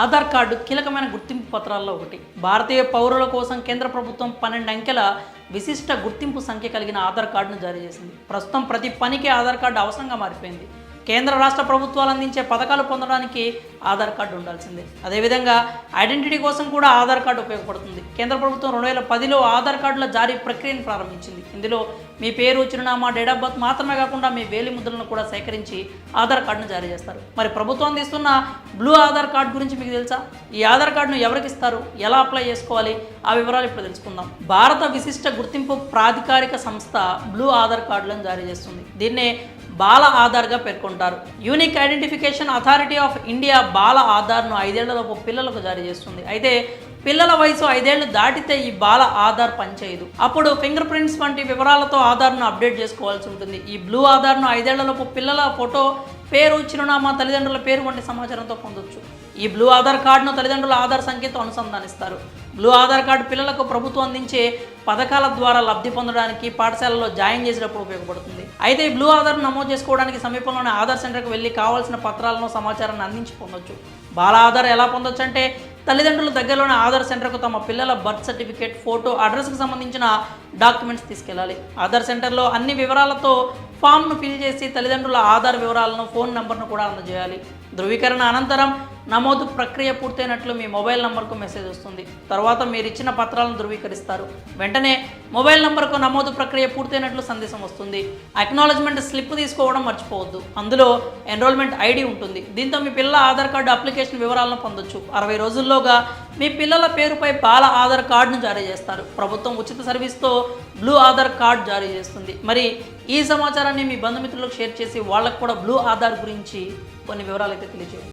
Aadhaar card కీలకమైన గుర్తింపు పత్రాల్లో ఒకటి. భారతీయ పౌరుల కోసం కేంద్ర ప్రభుత్వం 12 అంకెల విశిష్ట గుర్తింపు సంఖ్య కలిగిన ఆధార్ కార్డును జారీ చేసింది. ప్రస్తుతం ప్రతి పనికి ఆధార్ కార్డు అవసరంగా మారిపోయింది. కేంద్ర రాష్ట్ర ప్రభుత్వాలు అందించే పథకాలు పొందడానికి ఆధార్ కార్డు ఉండాల్సిందే. అదేవిధంగా ఐడెంటిటీ కోసం కూడా ఆధార్ కార్డు ఉపయోగపడుతుంది. కేంద్ర ప్రభుత్వం 2010లో ఆధార్ కార్డుల జారీ ప్రక్రియను ప్రారంభించింది. ఇందులో మీ పేరు, చిరునామా, డేట్ ఆఫ్ బర్త్ మాత్రమే కాకుండా మీ వేలి ముద్రలను కూడా సేకరించి ఆధార్ కార్డును జారీ చేస్తారు. మరి ప్రభుత్వం అందిస్తున్న బ్లూ ఆధార్ కార్డు గురించి మీకు తెలుసా? ఈ ఆధార్ కార్డును ఎవరికి ఇస్తారు, ఎలా అప్లై చేసుకోవాలి, ఆ వివరాలు ఇప్పుడు తెలుసుకుందాం. భారత విశిష్ట గుర్తింపు ప్రాధికారిక సంస్థ బ్లూ ఆధార్ కార్డులను జారీ చేస్తుంది. దీన్నే బాల ఆధార్గా పేర్కొంటారు. Unique identification authority of India బాల ఆధార్ను 5 ఏళ్లలోపు పిల్లలకు జారీ చేస్తుంది. అయితే పిల్లల వయసు 5 ఏళ్లు దాటితే ఈ బాల ఆధార్ పనిచేయదు. అప్పుడు ఫింగర్ ప్రింట్స్ వంటి వివరాలతో ఆధార్ను అప్డేట్ చేసుకోవాల్సి ఉంటుంది. ఈ బ్లూ ఆధార్ను 5 ఏళ్లలోపు పిల్లల ఫోటో, పేరు, చిరునామా, తల్లిదండ్రుల పేరు వంటి సమాచారంతో పొందొచ్చు. ఈ బ్లూ ఆధార్ కార్డును తల్లిదండ్రుల ఆధార్ సంఖ్యతో అనుసంధానిస్తారు. బ్లూ ఆధార్ కార్డు పిల్లలకు ప్రభుత్వం అందించే పథకాల ద్వారా లబ్ధి పొందడానికి, పాఠశాలలో జాయిన్ చేసేటప్పుడు ఉపయోగపడుతుంది. అయితే ఈ బ్లూ ఆధార్ను నమోదు చేసుకోవడానికి సమీపంలోని ఆధార్ సెంటర్కి వెళ్ళి కావాల్సిన పత్రాలను, సమాచారాన్ని అందించి పొందొచ్చు. బాల ఆధార్ ఎలా పొందొచ్చు అంటే తల్లిదండ్రుల దగ్గరలోని ఆధార్ సెంటర్కు తమ పిల్లల బర్త్ సర్టిఫికేట్, ఫోటో, అడ్రస్కి సంబంధించిన డాక్యుమెంట్స్ తీసుకెళ్ళాలి. ఆధార్ సెంటర్లో అన్ని వివరాలతో ఫామ్ను ఫిల్ చేసి తల్లిదండ్రుల ఆధార్ వివరాలను, ఫోన్ నెంబర్ను కూడా అందజేయాలి. ధృవీకరణ అనంతరం నమోదు ప్రక్రియ పూర్తయినట్లు మీ మొబైల్ నంబర్కు మెసేజ్ వస్తుంది. తర్వాత మీరు ఇచ్చిన పత్రాలను ధృవీకరిస్తారు. వెంటనే మొబైల్ నంబర్కు నమోదు ప్రక్రియ పూర్తయినట్లు సందేశం వస్తుంది. అక్నాలజ్మెంట్ స్లిప్ తీసుకోవడం మర్చిపోవద్దు. అందులో ఎన్రోల్మెంట్ ఐడి ఉంటుంది. దీంతో మీ పిల్లల ఆధార్ కార్డు అప్లికేషన్ వివరాలను పొందొచ్చు. 60 రోజుల్లోగా మీ పిల్లల పేరుపై బాల ఆధార్ కార్డును జారీ చేస్తారు. ప్రభుత్వం ఉచిత సర్వీస్తో బ్లూ ఆధార్ కార్డు జారీ చేస్తుంది. మరి ఈ సమాచారాన్ని మీ బంధుమిత్రులకు షేర్ చేసి వాళ్ళకు కూడా బ్లూ ఆధార్ గురించి కొన్ని వివరాలు అయితే తెలియజేయండి.